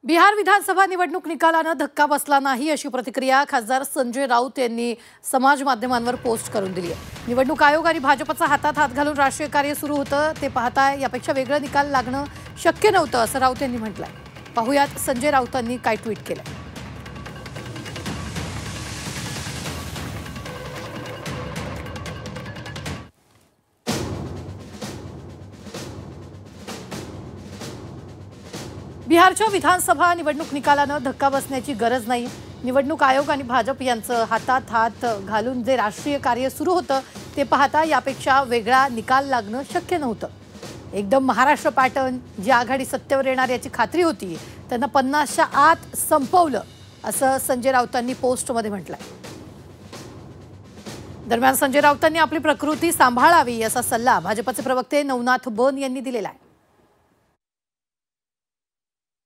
बिहार विधानसभा निवडणूक निकालानं धक्का बसला नाही अशी प्रतिक्रिया खासदार संजय राऊत यांनी समाज माध्यमांवर पोस्ट करून दिली आहे। निवडणूक आयोग आणि भाजपचा हातात हात घालून राष्ट्रीय कार्य सुरू होतं ते पाहताय यापेक्षा वेगळं निकाल लागणं शक्य नव्हतं असं राऊत यांनी म्हटलंय। पाहूयात संजय राऊतांनी काय ट्विट केलंय। बिहारच्या विधानसभा निवडणूक निकालानं धक्का बसण्याची गरज नाही। निवडणूक आयोग आणि भाजप यांचं हातात हात घालून जे राष्ट्रीय कार्य सुरू होतं ते पाहता यापेक्षा वेगळा निकाल लागणं शक्य नव्हतं। एकदम महाराष्ट्र पॅटर्न जी आघाडी सत्तेवर येणार याची खात्री होती त्यांना 50च्या आत संपवलं असं संजय राऊतांनी पोस्टमध्ये म्हटलंय। दरम्यान संजय राऊतांनी आपली प्रकृती सांभाळावी असा सल्ला भाजपचे प्रवक्ते नवनाथ बन यांनी दिलेला आहे।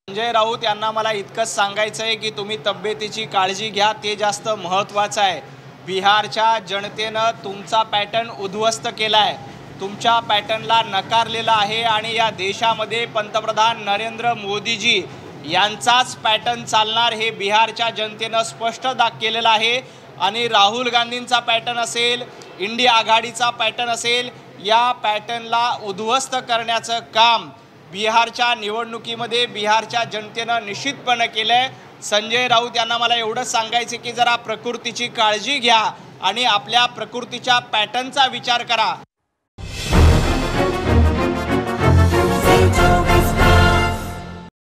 संजय राऊत यांना मला इतकंच सांगायचं आहे की तुम्ही तब्येतीची काळजी घ्या, ते जास्त महत्त्वाचं आहे। बिहारच्या जनतेनं तुमचा पॅटर्न उद्ध्वस्त केला आहे, तुमच्या पॅटर्नला नकारलेला आहे आणि या देशामध्ये पंतप्रधान नरेंद्र मोदीजी यांचाच पॅटर्न चालणार हे बिहारच्या जनतेनं स्पष्ट केलेलं आहे। आणि राहुल गांधींचा पॅटर्न असेल, इंडिया आघाडीचा पॅटर्न असेल, या पॅटर्नला उद्ध्वस्त करण्याचं काम बिहारच्या निवडणुकीमध्ये बिहारच्या जनतेनं निश्चितपणे केलंय। संजय राऊत यांना मला एवढंच सांगायचं की जरा प्रकृतीची काळजी घ्या आणि आपल्या प्रकृतीच्या पॅटर्नचा विचार करा।